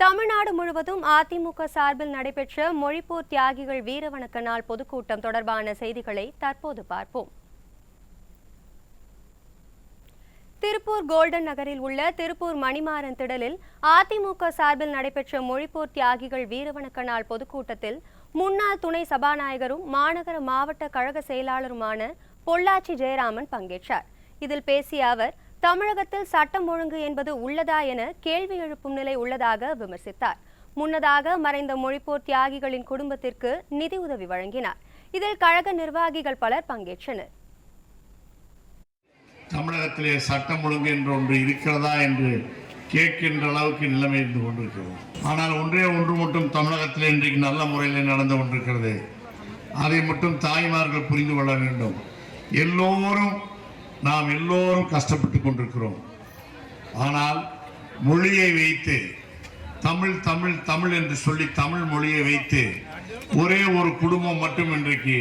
தமிழ்நாடு முழுவதும் அதிமுக சார்பில் நடைபெற்ற மொழிப்போர் தியாகிகள் வீரவணக்க நாள் பொதுக்கூட்டம் தொடர்பான செய்திகளை தற்போது பார்ப்போம். திருப்பூர் கோல்டன் நகரில் உள்ள திருப்பூர் மணிமாறன் திடலில் அதிமுக சார்பில் நடைபெற்ற மொழிப்போர் தியாகிகள் வீரவணக்க நாள் பொதுக்கூட்டத்தில் முன்னாள் துணை சபாநாயகரும் மாநகர மாவட்ட கழக செயலாளருமான பொள்ளாச்சி ஜெயராமன் பங்கேற்றார். இதில் பேசிய அவர், தமிழகத்தில் சட்டம் ஒழுங்கு என்பது உள்ளதா என கேள்வி எழுப்பும் நிலை உள்ளதாக விமர்சித்தார். முன்னதாக மறைந்த மொழிப்போர் தியாகிகளின் குடும்பத்திற்கு நிதி உதவி வழங்கினார். இதில் கழக நிர்வாகிகள் பலர் பங்கேற்றனர். தமிழகத்திலே சட்டம் ஒழுங்கு என்று ஒன்று இருக்கிறதா என்று கேட்கின்ற அளவுக்கு நிலைமை இருந்து கொண்டிருக்கிறது. ஆனால் ஒன்று மட்டும் தமிழகத்தில் இன்றைக்கு நல்ல முறையில் நடந்து கொண்டிருக்கிறது. அதை மட்டும் தாய்மார்கள் புரிந்து கொள்ள வேண்டும். நாம் எல்லோரும் கஷ்டப்பட்டு கொண்டிருக்கிறோம். ஆனால் மொழியை வைத்து தமிழ் தமிழ் தமிழ் என்று சொல்லி தமிழ் மொழியை வைத்து ஒரே ஒரு குடும்பம் மட்டும் இன்றைக்கு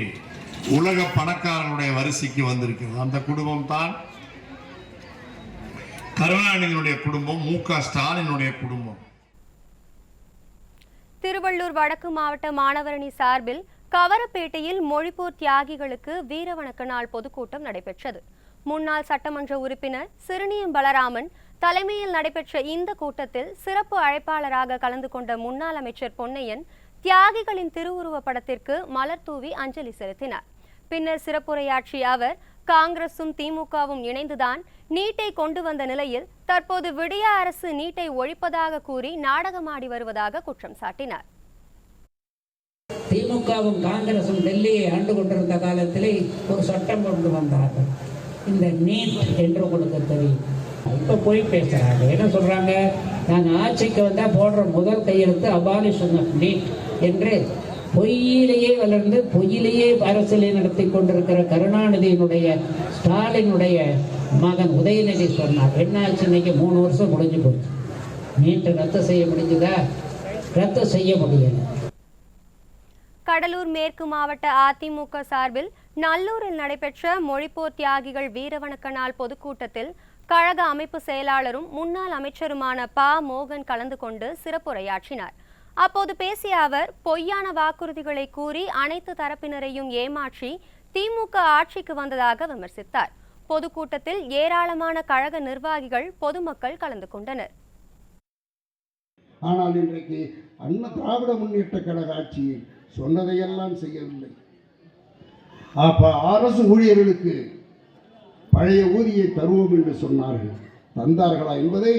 உலக பணக்காரனுடைய வரிசைக்கு வந்திருக்கிறது. அந்த குடும்பம் தான் கருணாநிதியினுடைய குடும்பம், மு.க. ஸ்டாலினுடைய குடும்பம். திருவள்ளூர் வடக்கு மாவட்ட மாணவரணி சார்பில் கவரப்பேட்டையில் மொழிப்போர் தியாகிகளுக்கு வீரவணக்க நாள் பொதுக்கூட்டம் நடைபெற்றது. முன்னாள் சட்டமன்ற உறுப்பினர் சிறுனியம் பலராமன் தலைமையில் நடைபெற்ற இந்த கூட்டத்தில் சிறப்பு அழைப்பாளராக கலந்து கொண்ட முன்னாள் அமைச்சர் பொன்னையன் தியாகிகளின் திருவுருவ படத்திற்கு மலர் தூவி அஞ்சலி செலுத்தினார். பின்னர் சிறப்புரையாற்றிய அவர், காங்கிரசும் திமுகவும் இணைந்துதான் நீட்டை கொண்டு வந்த நிலையில் தற்போது விடிய அரசு நீட்டை ஒழிப்பதாக கூறி நாடகமாடி வருவதாக குற்றம் சாட்டினார். திமுகவும் காங்கிரசும் டெல்லியை ஆண்டு கொண்டிருந்த காலத்திலே ஒரு சட்டம் கொண்டு வந்தார்கள். இந்த நீட் என்று உங்களுக்கு தெரியும். இப்ப போய் பேசுறாங்க, என்ன சொல்றாங்க, நாங்க ஆட்சிக்கு வந்தா போடுற முதல் கையெழுத்து அபாலிஷன் ஆஃப் நீட் என்று பொய்யிலேயே வளர்ந்து பொய்யிலேயே அரசியலை நடத்தி கொண்டிருக்கிற கருணாநிதியினுடைய ஸ்டாலினுடைய மகன் உதயநிதி சொன்னார். என்னாச்சு, இன்னைக்கு 3 வருஷம் முடிஞ்சு போச்சு. நீட்டை ரத்து செய்ய முடிஞ்சுதா? ரத்து செய்ய முடியல. கடலூர் மேற்கு மாவட்ட அதிமுக சார்பில் நல்லூரில் நடைபெற்ற மொழிப்போர் தியாகிகள் வீரவணக்க நாள் பொதுக்கூட்டத்தில் கழக அமைப்பு செயலாளரும் முன்னாள் அமைச்சருமான ப. மோகன் கலந்து கொண்டு சிறப்புரையாற்றினார். அப்போது பேசிய அவர், பொய்யான வாக்குறுதிகளை கூறி அனைத்து தரப்பினரையும் ஏமாற்றி திமுக ஆட்சிக்கு வந்ததாக விமர்சித்தார். பொதுக்கூட்டத்தில் ஏராளமான கழக நிர்வாகிகள், பொதுமக்கள் கலந்து கொண்டனர். ஆனால் இன்றைக்கு அண்ணா திராவிட முன்னேற்ற கழக ஆட்சியில் சொன்னதையெல்லாம் செய்யவில்லை. அரசு ஊழியர்களுக்கு பழைய ஊதியை தருவோம் என்று சொன்னார்கள். தந்தார்களா என்பதை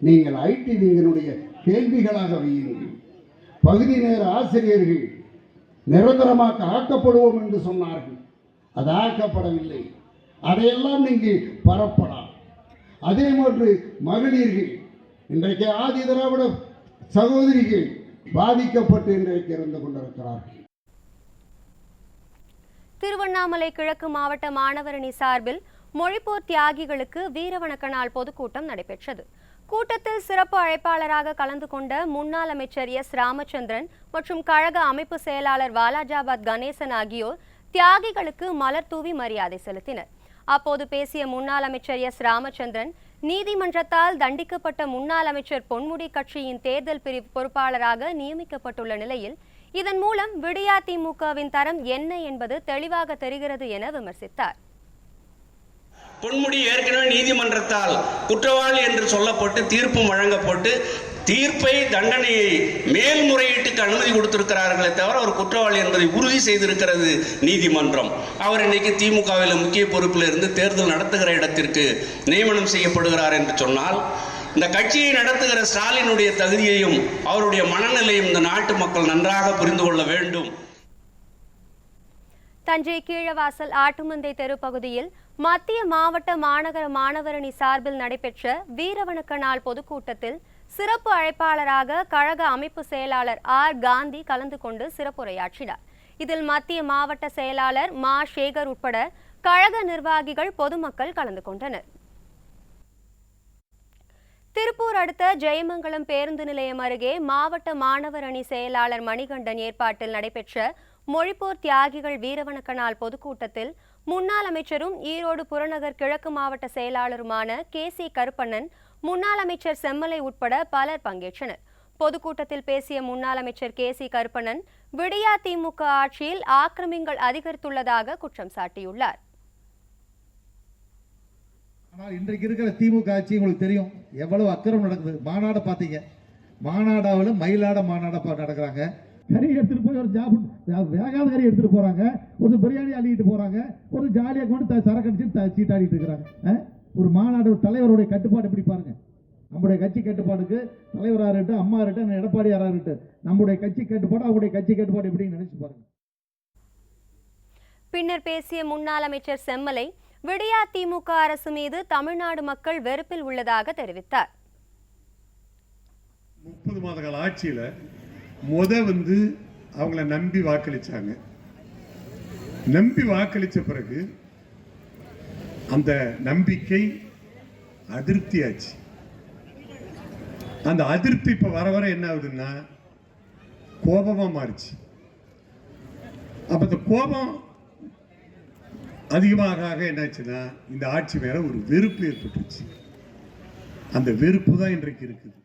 நீங்கள் ஐடி விங்கினுடைய கேள்விகளாக வையுங்கள். பகுதி நேர ஆசிரியர்கள் நிரந்தரமாக ஆக்கப்படுவோம் என்று சொன்னார்கள். அது ஆக்கப்படவில்லை. அதையெல்லாம் நீங்கள் பரப்பலாம். அதே போன்று மகளிர்கள், இன்றைக்கு ஆதி திராவிட சகோதரிகள் பாதிக்கப்பட்டு இன்றைக்கு இருந்து கொண்டிருக்கிறார்கள். திருவண்ணாமலை கிழக்கு மாவட்ட மாணவரணி சார்பில் மொழிப்போர் தியாகிகளுக்கு வீரவணக்க நாள் பொதுக்கூட்டம் நடைபெற்றது. கூட்டத்தில் சிறப்பு அழைப்பாளராக கலந்து கொண்ட முன்னாள் அமைச்சர் எஸ். ராமச்சந்திரன் மற்றும் கழக அமைப்பு செயலாளர் வாலாஜாபாத் கணேசன் ஆகியோர் தியாகிகளுக்கு மலர் தூவி மரியாதை செலுத்தினர். அப்போது பேசிய முன்னாள் அமைச்சர் எஸ். ராமச்சந்திரன், நீதிமன்றத்தால் தண்டிக்கப்பட்ட முன்னாள் அமைச்சர் பொன்முடி கட்சியின் தேர்தல் பிரிவு பொறுப்பாளராக நியமிக்கப்பட்டுள்ள நிலையில் இதன் மூலம் விடியா திமுகவின் தரம் என்ன என்பது தெளிவாக தெரிகிறது என விமர்சித்தார். பொன்முடி ஏற்கனவே நீதிமன்றத்தால் குற்றவாளி என்று சொல்லப்பட்டு தீர்ப்பும் வழங்கப்பட்டு தீர்ப்பை தண்டனையை மேல்முறையீட்டுக்கு அனுமதி கொடுத்திருக்கிறார்களே தவிர அவர் குற்றவாளி என்பதை உறுதி செய்திருக்கிறது நீதிமன்றம். அவர் இன்னைக்கு திமுகவில் முக்கிய பொறுப்பில் இருந்து தேர்தல் நடத்துகிற இடத்திற்கு நியமனம் செய்யப்படுகிறார் என்று சொன்னால், இந்த கட்சியை நடத்துகிற ஸ்டாலினுடைய தகுதியையும் அவருடைய மனநிலையும் இந்த நாட்டு மக்கள் நன்றாக புரிந்து கொள்ள வேண்டும். தஞ்சை கீழவாசல் ஆட்டுமந்தை தெரு பகுதியில் மத்திய மாவட்ட மாநகர மாணவரணி சார்பில் நடைபெற்ற வீரவணக்க நாள் பொதுக்கூட்டத்தில் சிறப்பு அழைப்பாளராக கழக அமைப்பு செயலாளர் ஆர். காந்தி கலந்து கொண்டு சிறப்புரையாற்றினார். இதில் மத்திய மாவட்ட செயலாளர் மா. சேகர் உட்பட கழக நிர்வாகிகள், பொதுமக்கள் கலந்து கொண்டனர். திருப்பூர் அடுத்த ஜெயமங்கலம் பேருந்து நிலையம் அருகே மாவட்ட மாணவர் அணி செயலாளர் மணிகண்டன் ஏற்பாட்டில் நடைபெற்ற மொழிப்போர் தியாகிகள் வீரவணக்க நாள் பொதுக்கூட்டத்தில் முன்னாள் அமைச்சரும் ஈரோடு புறநகர் கிழக்கு மாவட்ட செயலாளருமான கே. சி. கருப்பண்ணன், முன்னாள் அமைச்சர் செம்மலை உட்பட பலர் பங்கேற்றனர். பொதுக்கூட்டத்தில் பேசிய முன்னாள் அமைச்சர் KC கருப்பணன் விடியா திமுக ஆட்சியில் ஆக்கிரமிங்கள் அதிகரித்துள்ளதாக குற்றம் சாட்டியுள்ளார். ஆனால் இன்றைக்கு இருக்கிற திமுக ஆட்சி உங்களுக்கு தெரியும் எவ்வளவு அக்கிரமம் நடக்குது. மாநாடு பார்த்தீங்க, மாநாடாவில் மயிலாட மாநாட நடக்கிறாங்க. கறி எடுத்துட்டு போய் ஒரு வேகாத கறி எடுத்துட்டு போறாங்க, ஒரு பிரியாணி அள்ளிட்டு போறாங்க, ஒரு ஜாலியாக கொண்டு சரக்கு அடிச்சு சீட்டாடிட்டு இருக்கிறாங்க. ஒரு மாநாடு தலைவருடைய கட்டுப்பாடு எப்படி பாருங்க. நம்முடைய கட்சி கட்டுப்பாடுக்கு தலைவராக இருக்கட்டும், அம்மா இருக்கட்டும், எடப்பாடியாராக இருக்கட்டும், நம்முடைய கட்சி கட்டுப்பாடு அவருடைய கட்சி கட்டுப்பாடு எப்படின்னு நினைச்சு பாருங்க. பின்னர் பேசிய முன்னாள் அமைச்சர் செம்மலை விடியா திமுக அரசு மீது தமிழ்நாடு மக்கள் வெறுப்பில் உள்ளதாக தெரிவித்தார். 30 மாத கால ஆட்சியில அவங்கள நம்பி வாக்களிச்சாங்க. நம்பி வாக்களிச்ச பிறகு அந்த நம்பிக்கை அதிருப்தி ஆச்சு. அந்த அதிருப்தி இப்ப வர வர என்ன ஆகுதுன்னா கோபமா மாறிச்சு. அப்ப இந்த கோபம் அதிகமாக என்னாச்சுன்னா இந்த ஆட்சி மேல ஒரு வெறுப்பு ஏற்பட்டுச்சு. அந்த வெறுப்பு தான் இன்றைக்கு இருக்குது.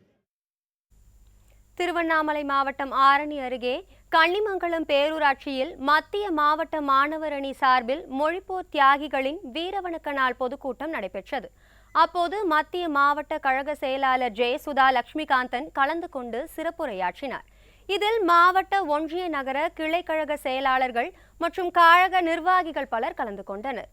திருவண்ணாமலை மாவட்டம் ஆரணி அருகே கன்னிமங்கலம் பேரூராட்சியில் மத்திய மாவட்ட மாணவர் அணி சார்பில் மொழிப்போர் தியாகிகளின் வீரவணக்க நாள் பொதுக்கூட்டம் நடைபெற்றது. அப்போது மத்திய மாவட்ட கழக செயலாளர் ஜெயசுதா லட்சுமிகாந்தன் கலந்து கொண்டு சிறப்புரையாற்றினார். இதில் மாவட்ட ஒன்றிய நகர கிளை கழக செயலாளர்கள் மற்றும் கழக நிர்வாகிகள் பலர் கலந்து கொண்டனர்.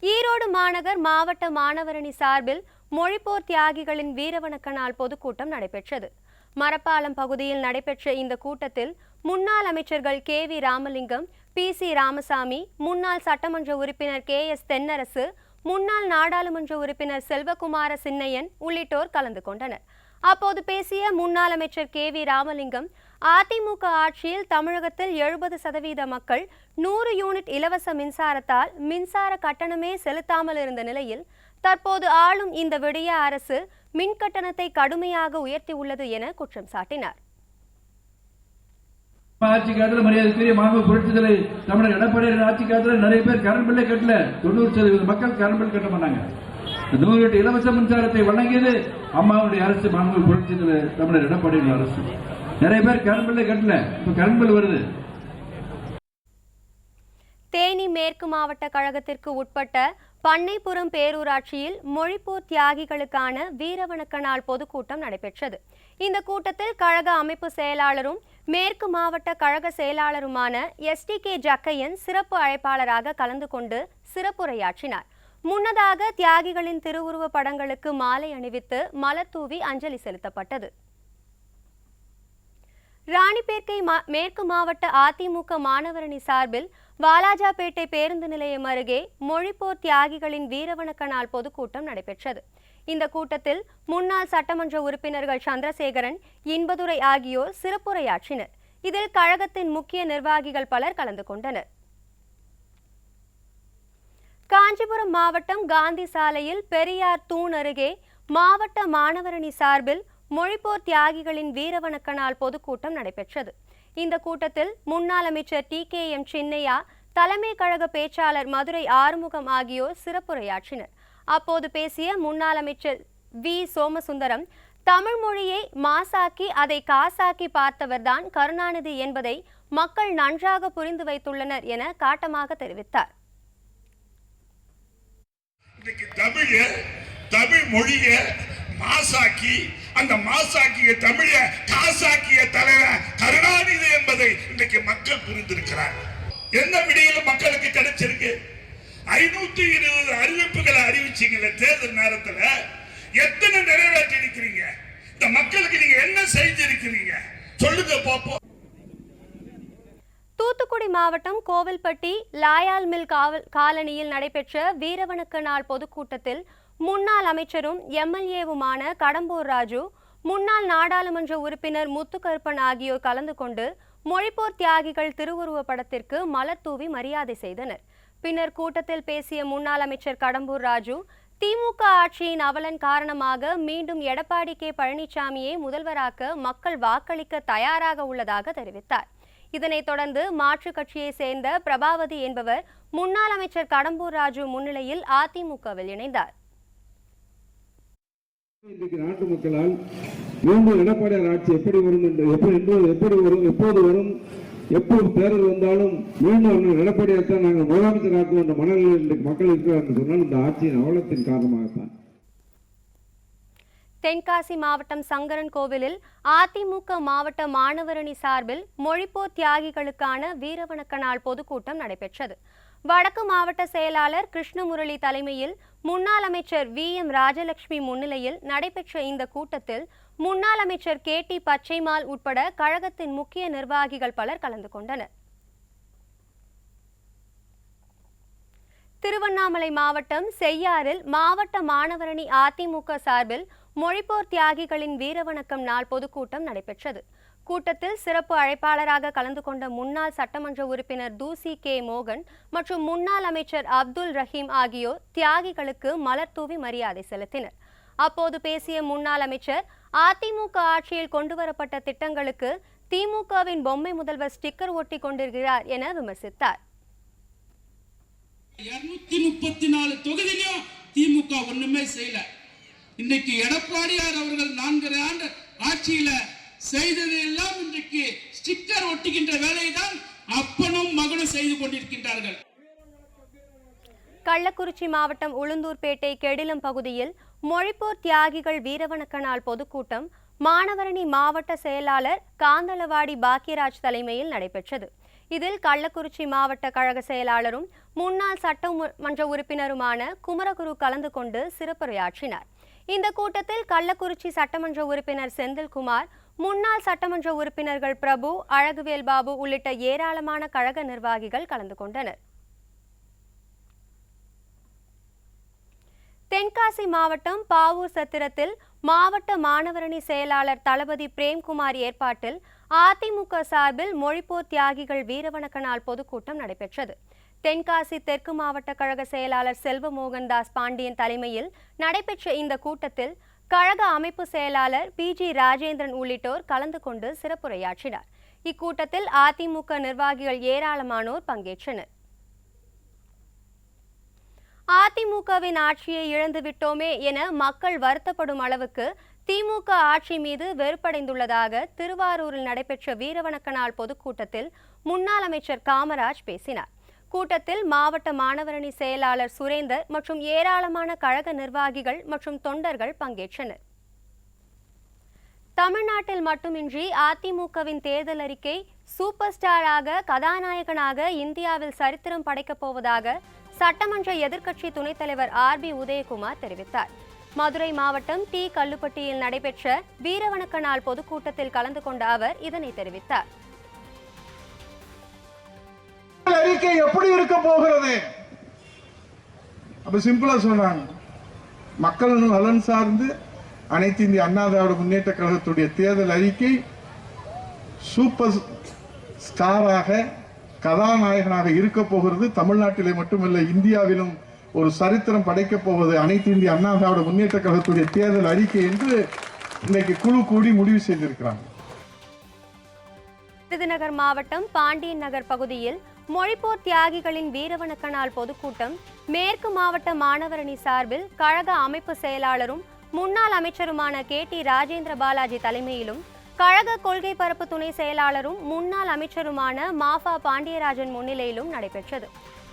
ஈரோடு மாநகர் மாவட்ட மாணவரணி சார்பில் மொழிப்போர் தியாகிகளின் வீரவணக்க நாள் பொதுக்கூட்டம் நடைபெற்றது. மரப்பாலம் பகுதியில் நடைபெற்ற இந்த கூட்டத்தில் முன்னாள் அமைச்சர்கள் KV ராமலிங்கம், PC ராமசாமி, முன்னாள் சட்டமன்ற உறுப்பினர் KS தென்னரசு, முன்னாள் நாடாளுமன்ற உறுப்பினர் செல்வகுமார சின்னையன் உள்ளிட்டோர் கலந்து கொண்டனர். அப்போது பேசிய முன்னாள் அமைச்சர் KV ராமலிங்கம், அதிமுக ஆட்சியில் தமிழகத்தில் 70% மக்கள் 100 யூனிட் இலவச மின்சாரத்தால் மின்சார கட்டணமே செலுத்தாமல் இருந்த நிலையில் தற்போது ஆளும் இந்த விடிய அரசு மின் கட்டணத்தை கடுமையாக உயர்த்தியுள்ளது என குற்றம் சாட்டினார். ஆட்சி காலத்தில் மரியாதைக்குரிய மாண்பு புரட்சி தலைவர் தமிழர் எடப்பாடியார் ஆட்சி காலத்தில் நிறைய பேர் கரண்ட் பில்லே கட்டல. 90% மக்கள் கரண்ட் பில் கட்ட மாட்டாங்க. 100 யூனிட் இலவச மின்சாரத்தை வழங்கியது அம்மாவுடைய அரசு, மாண்பு புரட்சி தலைவர் தமிழர் எடப்பாடியார் அரசு. நிறைய பேர் கரண்ட் பில்லே கட்டல, இப்ப கரண்ட் பில் வருது. தேனி மேற்கு மாவட்ட கழகத்திற்கு உட்பட்ட பண்ணைப்புறம் பேரூராட்சியில் மொழிப்போர் தியாகிகளுக்கான வீரவணக்க நாள் பொதுக்கூட்டம் நடைபெற்றது. இந்த கூட்டத்தில் கழக அமைப்பு செயலாளரும் மேற்கு மாவட்ட கழக செயலாளருமான STK ஜக்கையன் சிறப்பு அழைப்பாளராக கலந்து கொண்டு சிறப்புரையாற்றினார். முன்னதாக தியாகிகளின் திருவுருவ படங்களுக்கு மாலை அணிவித்து மலர் தூவி அஞ்சலி செலுத்தப்பட்டது. ராணிப்பேட்டை மேற்கு மாவட்ட அதிமுக மாணவரணி சார்பில் வாலாஜாபேட்டை பேருந்து நிலையம் அருகே மொழிப்போர் தியாகிகளின் வீரவணக்க நாள் பொதுக்கூட்டம் நடைபெற்றது. இந்த கூட்டத்தில் முன்னாள் சட்டமன்ற உறுப்பினர்கள் சந்திரசேகரன், இன்பதுரை ஆகியோர் சிறப்புரையாற்றினர். இதில் கழகத்தின் முக்கிய நிர்வாகிகள் பலர் கலந்து கொண்டனர். காஞ்சிபுரம் மாவட்டம் காந்தி சாலையில் பெரியார் தூண் அருகே மாவட்ட மாணவரணி சார்பில் மொழிப்போர் தியாகிகளின் வீரவணக்க நாள் பொதுக்கூட்டம் நடைபெற்றது. இந்த கூட்டத்தில் முன்னாள் அமைச்சர் TKM சின்னையா, தலைமை கழக பேச்சாளர் மதுரை ஆறுமுகம் ஆகியோர் சிறப்புரையாற்றினர். அப்போது பேசிய முன்னாள் அமைச்சர் V சோமசுந்தரம், தமிழ் மொழியை மாசாக்கி அதை காசாக்கி பார்த்தவர்தான் கருணாநிதி என்பதை மக்கள் நன்றாக புரிந்து வைத்துள்ளனர் என காட்டமாக தெரிவித்தார். தமிழ் மொழிய மாசாக்கி, அந்த மாசாக்கிய தமிழ காசாக்கிய தலைவர் கருணாநிதி என்பதை இன்றைக்கு மக்கள் புரிந்திருக்கிறார். எந்த விடியில மக்களுக்கு கிடைச்சிருக்கு? 520 அறிவிப்புகளை அறிவிச்சீங்கல்ல தேர்தல் நேரத்தில், எத்தனை நிறைவேற்றி இருக்கிறீங்க? இந்த மக்களுக்கு நீங்க என்ன செஞ்சிருக்கிறீங்க சொல்லுங்க பாப்போம். தூத்துக்குடி மாவட்டம் கோவில்பட்டி லாயால் மில் காலனியில் நடைபெற்ற வீரவணக்க நாள் பொதுக்கூட்டத்தில் முன்னாள் அமைச்சரும் MLAவுமான கடம்பூர் ராஜு, முன்னாள் நாடாளுமன்ற உறுப்பினர் முத்துக்கருப்பன் ஆகியோர் கலந்து கொண்டு மொழிப்போர் தியாகிகள் திருவுருவ படத்திற்கு மலர் தூவி மரியாதை செய்தனர். பின்னர் கூட்டத்தில் பேசிய முன்னாள் அமைச்சர் கடம்பூர் ராஜு, திமுக ஆட்சியின் அவலன் காரணமாக மீண்டும் எடப்பாடி K பழனிசாமியை முதல்வராக்க மக்கள் வாக்களிக்க தயாராக உள்ளதாக தெரிவித்தார். இதனைத் தொடர்ந்து மாற்றுக் கட்சியை சேர்ந்த பிரபாவதி என்பவர் முன்னாள் அமைச்சர் கடம்பூர் ராஜு முன்னிலையில் அதிமுகவில் இணைந்தார். இன்றைக்கு நாட்டு மக்களால் மீண்டும் எடப்பாடியார் ஆட்சி எப்படி வரும் எப்போது வரும், எப்போது தேர்தல் வந்தாலும் மீண்டும் எடப்பாடியார் தான் நாங்கள் முதலமைச்சர் ஆக்குவோம் என்ற மனநிலையில் இன்றைக்கு மக்கள் இருக்கிறார் என்று சொன்னால் இந்த ஆட்சியின் அவலத்தின் காரணமாகத்தான். தென்காசி மாவட்டம் சங்கரன் கோவிலில் அதிமுக மாவட்ட மாணவரணி சார்பில் மொழிப்போர் தியாகிகளுக்கான வீரவணக்க நாள் பொதுக்கூட்டம் நடைபெற்றது. வடக்கு மாவட்ட செயலாளர் கிருஷ்ணமுரளி தலைமையில் முன்னாள் அமைச்சர் VM ராஜலட்சுமி முன்னிலையில் நடைபெற்ற இந்த கூட்டத்தில் முன்னாள் அமைச்சர் KT பச்சைமால் உட்பட கழகத்தின் முக்கிய நிர்வாகிகள் பலர் கலந்து கொண்டனர். திருவண்ணாமலை மாவட்டம் செய்யாறில் மாவட்ட மாணவரணி அதிமுக சார்பில் மொழிப்போர் தியாகிகளின் வீரவணக்கம் நாள் பொதுக்கூட்டம் நடைபெற்றது. கூட்டத்தில் சிறப்பு அழைப்பாளராக கலந்து கொண்ட முன்னாள் சட்டமன்ற உறுப்பினர் தூசி K மோகன் மற்றும் முன்னாள் அமைச்சர் அப்துல் ரஹீம் ஆகியோர் தியாகிகளுக்கு மலர் தூவி மரியாதை செலுத்தினர். அப்போது பேசிய முன்னாள் அமைச்சர் அதிமுக ஆட்சியில் கொண்டுவரப்பட்ட திட்டங்களுக்கு திமுகவின் பொம்மை முதல்வர் ஸ்டிக்கர் ஒட்டி கொண்டிருக்கிறார் என விமர்சித்தார். 234 தொகுதியிலும் திமுக ஒண்ணுமே செய்யல. இன்னைக்கு எடப்பாடியார் அவர்கள் 4 ஆண்டு ஆட்சியில செய்ததெல்லாம் இன்றைக்கு ஸ்டிக்கர் ஒட்டுகின்ற வேலையை தான் அப்பனும் மகனும் செய்து கொண்டிருக்கின்றார்கள். கள்ளக்குறிச்சி மாவட்டம் உளுந்தூர்பேட்டை கெடிலம் பகுதியில் மொழிப்போர் தியாகிகள் வீரவணக்க நாள் பொதுக்கூட்டம் மாணவரணி மாவட்ட செயலாளர் காந்தளவாடி பாக்கியராஜ் தலைமையில் நடைபெற்றது. இதில் கள்ளக்குறிச்சி மாவட்ட கழக செயலாளரும் முன்னாள் சட்டமன்ற உறுப்பினருமான குமரகுரு கலந்து கொண்டு சிறப்புரையாற்றினார். இந்த கூட்டத்தில் கள்ளக்குறிச்சி சட்டமன்ற உறுப்பினர் செந்தில்குமார், முன்னாள் சட்டமன்ற உறுப்பினர்கள் பிரபு, அழகுவேல் பாபு உள்ளிட்ட ஏராளமான கழக நிர்வாகிகள் கலந்து கொண்டனர். தென்காசி மாவட்டம் பாவூர் சத்திரத்தில் மாவட்ட மாணவரணி செயலாளர் தளபதி பிரேம்குமார் ஏற்பாட்டில் அதிமுக சார்பில் மொழிப்போர் தியாகிகள் வீரவணக்க நாள் பொதுக்கூட்டம் நடைபெற்றது. தென்காசி தெற்கு மாவட்ட கழக செயலாளர் செல்வமோகன் தாஸ் பாண்டியன் தலைமையில் நடைபெற்ற இந்த கூட்டத்தில் கழக அமைப்பு செயலாளர் PG ராஜேந்திரன் உள்ளிட்டோர் கலந்து கொண்டு சிறப்புரையாற்றினார். இக்கூட்டத்தில் அதிமுக நிர்வாகிகள் ஏராளமானோர் பங்கேற்றனர். அதிமுகவின் ஆட்சியை இழந்துவிட்டோமே என மக்கள் வருத்தப்படும் அளவுக்கு திமுக ஆட்சி மீது வெறுப்படைந்துள்ளதாக திருவாரூரில் நடைபெற்ற வீரவணக்க நாள் பொதுக்கூட்டத்தில் முன்னாள் அமைச்சர் காமராஜ் பேசினார். கூட்டத்தில் மாவட்ட மாணவரணி செயலாளர் சுரேந்தர் மற்றும் ஏராளமான கழக நிர்வாகிகள் மற்றும் தொண்டர்கள் பங்கேற்றனர். தமிழ்நாட்டில் மட்டுமின்றி அதிமுகவின் தேர்தல் அறிக்கை சூப்பர் ஸ்டாராக கதாநாயகனாக இந்தியாவில் சரித்திரம் படைக்கப் போவதாக சட்டமன்ற எதிர்க்கட்சி துணைத் தலைவர் RB உதயகுமார் தெரிவித்தார். மதுரை மாவட்டம் T கல்லுப்பட்டியில் நடைபெற்ற வீரவணக்க நாள் பொதுக்கூட்டத்தில் கலந்து கொண்ட அவர் இதனை தெரிவித்தார். அறிக்கை எப்படி இருக்க போகிறது? அப்ப சிம்பிளா சொன்னாங்க, மக்கள் நலன் சார்ந்து அனைத்து இந்திய அண்ணா திராவிட முன்னேற்ற கழகத்துடைய தேர்தல் அறிக்கை சூப்பர் ஸ்டாராக கதாநாயகனாக இருக்க போகிறது. தமிழ்நாட்டிலே மட்டுமல்ல, இந்தியாவிலும் ஒரு சரித்திரம் படைக்கப் போவது அனைத்து இந்திய அண்ணா திராவிட முன்னேற்ற கழகத்துடைய தேர்தல் அறிக்கை என்று இன்னைக்கு குழு கூடி முடிவு செய்திருக்கிறாங்க. விருதுநகர் மாவட்டம் பாண்டியன் நகர் பகுதியில் மொழிப்போர் தியாகிகளின் வீரவணக்க நாள் பொதுக்கூட்டம் மேற்கு மாவட்ட மாணவரணி சார்பில் கழக அமைப்பு செயலாளரும் முன்னாள் அமைச்சருமான KT ராஜேந்திர பாலாஜி தலைமையிலும் கழக கொள்கை பரப்பு துணை செயலாளரும் முன்னாள் அமைச்சருமான மாஃபா பாண்டியராஜன் முன்னிலையிலும் நடைபெற்றது.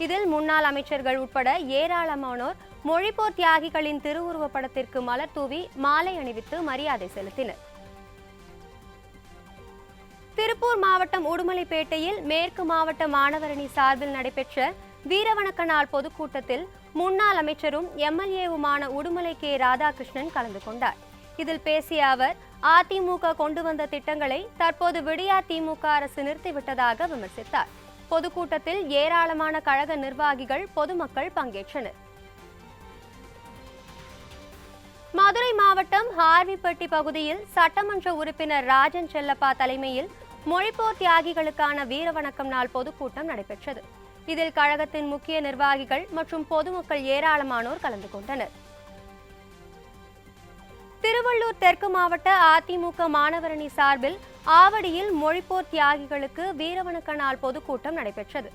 இதில் முன்னாள் அமைச்சர்கள் உட்பட ஏராளமானோர் மொழிப்போர் தியாகிகளின் திருவுருவ படத்திற்கு மலர் தூவி மாலை அணிவித்து மரியாதை செலுத்தினர். திருப்பூர் மாவட்டம் உடுமலைப்பேட்டையில் மேற்கு மாவட்ட மாணவரணி சார்பில் நடைபெற்ற வீரவணக்க நாள் பொதுக்கூட்டத்தில் முன்னாள் அமைச்சரும் MLA-வுமான உடுமலை K ராதாகிருஷ்ணன் கலந்து கொண்டார். இதில் பேசிய அவர் அதிமுக கொண்டு வந்த திட்டங்களை தற்போது விடியா திமுக அரசு நிறுத்திவிட்டதாக விமர்சித்தார். பொதுக்கூட்டத்தில் ஏராளமான கழக நிர்வாகிகள், பொதுமக்கள் பங்கேற்றனர். மதுரை மாவட்டம் ஹார்விப்பட்டி பகுதியில் சட்டமன்ற உறுப்பினர் ராஜன் செல்லப்பா தலைமையில் மொழிப்போர் தியாகிகளுக்கான வீரவணக்கம் நாள் பொதுக்கூட்டம் நடைபெற்றது. இதில் கழகத்தின் முக்கிய நிர்வாகிகள் மற்றும் பொதுமக்கள் ஏராளமானோர் கலந்து கொண்டனர். திருவள்ளூர் தெற்கு மாவட்ட அதிமுக மாணவரணி சார்பில் ஆவடியில் மொழிப்போர் தியாகிகளுக்கு வீரவணக்க நாள் பொதுக்கூட்டம் நடைபெற்றது.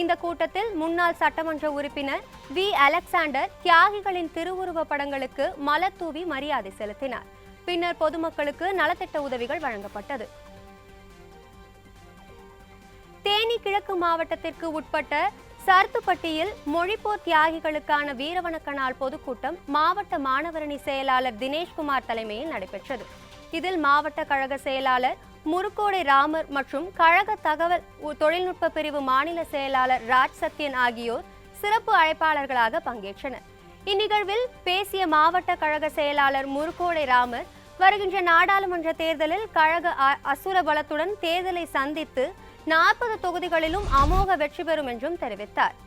இந்த கூட்டத்தில் முன்னாள் சட்டமன்ற உறுப்பினர் வி அலெக்சாண்டர் தியாகிகளின் திருவுருவ படங்களுக்கு மலர் தூவி மரியாதை செலுத்தினார். பின்னர் பொதுமக்களுக்கு நலத்திட்ட உதவிகள் வழங்கப்பட்டது. தேனி கிழக்கு மாவட்டத்திற்கு உட்பட்ட சர்த்துப்பட்டியில் மொழிப்போர் தியாகிகளுக்கான வீரவணக்க நாள் பொதுக்கூட்டம் மாவட்ட மாணவரணி செயலாளர் தினேஷ்குமார் தலைமையில் நடைபெற்றது. இதில் மாவட்ட கழக செயலாளர் முருக்கோடை ராமர் மற்றும் கழக தகவல் தொழில்நுட்ப பிரிவு மாநில செயலாளர் ராஜ் சத்யன் ஆகியோர் சிறப்பு அழைப்பாளர்களாக பங்கேற்றனர். இந்நிகழ்வில் பேசிய மாவட்ட கழக செயலாளர் முருக்கோடை ராமர், வருகின்ற நாடாளுமன்ற தேர்தலில் கழக அசுர பலத்துடன் தேர்தலை சந்தித்து 40 தொகுதிகளிலும் அமோக வெற்றி பெறும் என்றும் தெரிவித்தார்.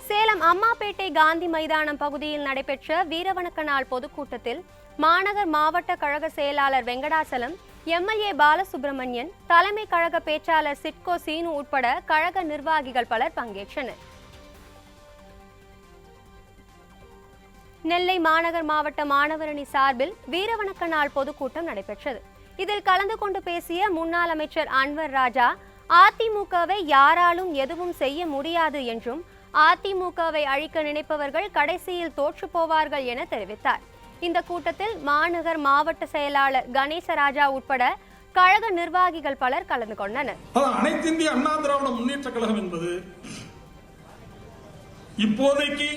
சேலம் அம்மாப்பேட்டை காந்தி மைதானம் பகுதியில் நடைபெற்ற வீரவணக்க நாள் பொதுக்கூட்டத்தில் மாநகர் மாவட்ட கழக செயலாளர் வெங்கடாசலம், எம்எல்ஏ பாலசுப்ரமணியன், தலைமை கழக பேச்சாளர் சிட்கோ சீனு உட்பட கழக நிர்வாகிகள் பலர் பங்கேற்றனர். நெல்லை மாநகர் மாவட்ட மாணவரணி சார்பில் வீரவணக்க நாள் பொதுக்கூட்டம் நடைபெற்றது. இதில் கலந்து கொண்டு பேசிய முன்னாள் அமைச்சர் அன்வர் ராஜா, அதிமுகவை யாராலும் எதுவும் செய்ய முடியாது என்றும் அதிமுகவை அழிக்க நினைப்பவர்கள் கடைசியில் தோற்று போவார்கள் என தெரிவித்தார். இந்த கூட்டத்தில் மாநகர் மாவட்ட செயலாளர் கணேசராஜா உட்பட கழக நிர்வாகிகள் பலர் கலந்து கொண்டனர். அனைத்து இந்திய அண்ணா திராவிட முன்னேற்ற கழகம் என்பது இப்போதைக்கு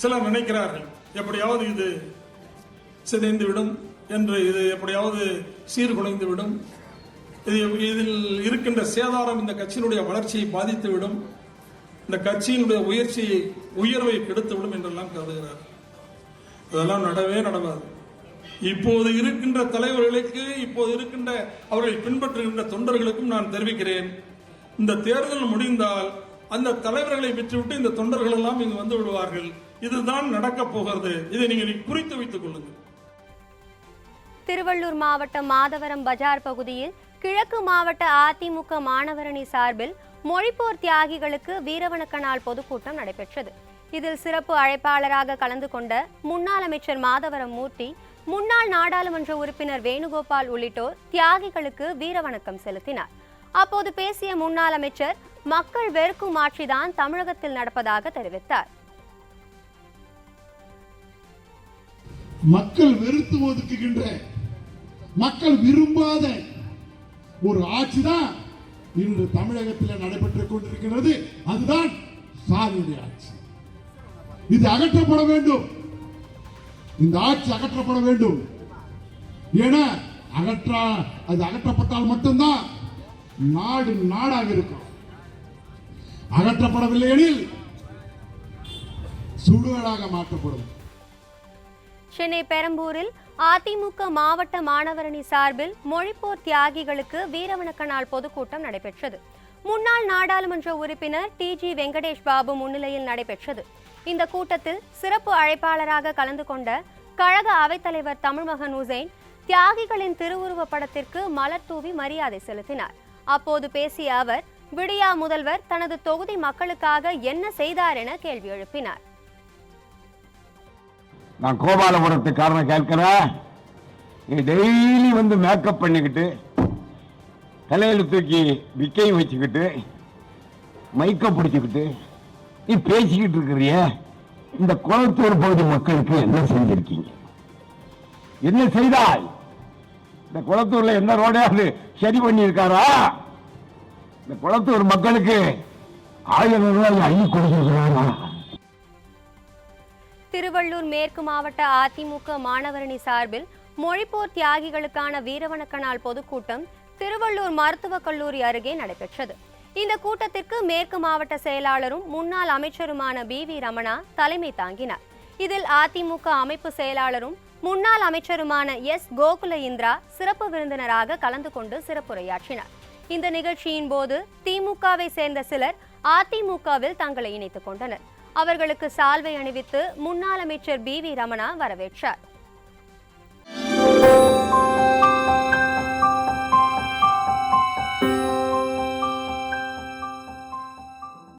சிலர் நினைக்கிறார்கள் எப்படியாவது இது சிதைந்துவிடும் என்று, இது எப்படியாவது சீர்குலைந்துவிடும், இதில் இருக்கின்ற சேதாரம் இந்த கட்சியினுடைய வளர்ச்சியை பாதித்துவிடும், இந்த கட்சியினுடைய உயர்வை கெடுத்துவிடும் என்றெல்லாம் கருதுகிறார். அதெல்லாம் நடவே நடவாது. இப்போது இருக்கின்ற தலைவர்களுக்கு, இப்போது இருக்கின்ற அவர்களை பின்பற்றுகின்ற தொண்டர்களுக்கும் நான் தெரிவிக்கிறேன், இந்த தேர்தல் முடிந்தால் அந்த தலைவர்களை விட்டுவிட்டு இந்த தொண்டர்கள் எல்லாம் இங்கு வந்து விடுவார்கள். இதுதான் நடக்க போகிறது. இதை நீங்கள் குறித்து வைத்துக் கொள்ளுங்கள். திருவள்ளூர் மாவட்டம் மாதவரம் பஜார் பகுதியில் கிழக்கு மாவட்ட அதிமுக மாணவரணி சார்பில் மொழிப்போர் தியாகிகளுக்கு வீரவணக்க நாள் பொதுக்கூட்டம் நடைபெற்றது. இதில் சிறப்பு அழைப்பாளராக கலந்து கொண்ட முன்னாள் அமைச்சர் மாதவரம் மூர்த்தி, முன்னாள் நாடாளுமன்ற உறுப்பினர் வேணுகோபால் உள்ளிட்டோர் தியாகிகளுக்கு வீரவணக்கம் செலுத்தினார். அப்போது பேசிய முன்னாள் அமைச்சர், மக்கள் வெறுக்கும் ஆட்சிதான் தமிழகத்தில் நடப்பதாக தெரிவித்தார். மக்கள் வெறுத்து ஒதுக்குகின்ற, மக்கள் விரும்பாத ஒரு ஆட்சிதான் இன்று தமிழகத்தில் நடைபெற்றுக் கொண்டிருக்கிறது. அதுதான் சாதியுடைய ஆட்சி. இது அகற்றப்பட வேண்டும். இந்த ஆட்சி அகற்றப்பட வேண்டும். ஏன்னா அது அகற்றப்பட்டால் மட்டும்தான் நாடு நாடாக இருக்கும். அகற்றப்படவில்லை எனில் சுடுகாடாக மாற்றப்படும். சென்னை பெரம்பூரில் அதிமுக மாவட்ட மாணவரணி சார்பில் மொழிப்போர் தியாகிகளுக்கு வீரவணக்க நாள் பொதுக்கூட்டம் நடைபெற்றது. முன்னாள் நாடாளுமன்ற உறுப்பினர் டிஜி வெங்கடேஷ் பாபு முன்னிலையில் நடைபெற்றது. இந்த கூட்டத்தில் சிறப்பு அழைப்பாளராக கலந்து கொண்ட கழக அவைத்தலைவர் தமிழ்மகன் உசேன் தியாகிகளின் திருவுருவ படத்திற்கு மலர் தூவி மரியாதை செலுத்தினார். அப்போது பேசிய அவர், விடியா முதல்வர் தனது தொகுதி மக்களுக்காக என்ன செய்தார் என கேள்வி எழுப்பினார். நான் கோபாலபுரத்துக்காரனை கேட்கிறேன், டெய்லி வந்து மேக்கப் பண்ணிக்கிட்டு தலையில தூக்கி விக்கையும் வச்சுக்கிட்டு மைக்க பிடிச்சுக்கிட்டு நீ பேசிக்கிட்டு இருக்கிறிய, இந்த குளத்தூர் பகுதி மக்களுக்கு என்ன செஞ்சிருக்கீங்க? என்ன செய்தால்? இந்த குளத்தூர்ல என்ன ரோடாவது சரி பண்ணியிருக்காரா? இந்த குளத்தூர் மக்களுக்கு 1000 ரூபாய் அள்ளி கொடுத்திருக்கிறாரா? திருவள்ளூர் மேற்கு மாவட்ட அதிமுக மாணவரணி சார்பில் மொழிப்போர் தியாகிகளுக்கான வீரவணக்க நாள் பொதுக்கூட்டம் திருவள்ளூர் மருத்துவக் கல்லூரி அருகே நடைபெற்றது. இந்த கூட்டத்திற்கு மேற்கு மாவட்ட செயலாளரும் முன்னாள் அமைச்சருமான பி.வி. ரமணா தலைமை தாங்கினார். இதில் அதிமுக அமைப்பு செயலாளரும் முன்னாள் அமைச்சருமான எஸ். கோகுல இந்திரா சிறப்பு விருந்தினராக கலந்து கொண்டு சிறப்புரையாற்றினார். இந்த நிகழ்ச்சியின் போது திமுகவை சேர்ந்த சிலர் அதிமுகவில் தங்களை இணைத்துக் கொண்டனர். அவர்களுக்கு சால்வை அணிவித்து முன்னாள் அமைச்சர் பி.வி. ரமணா வரவேற்றார்.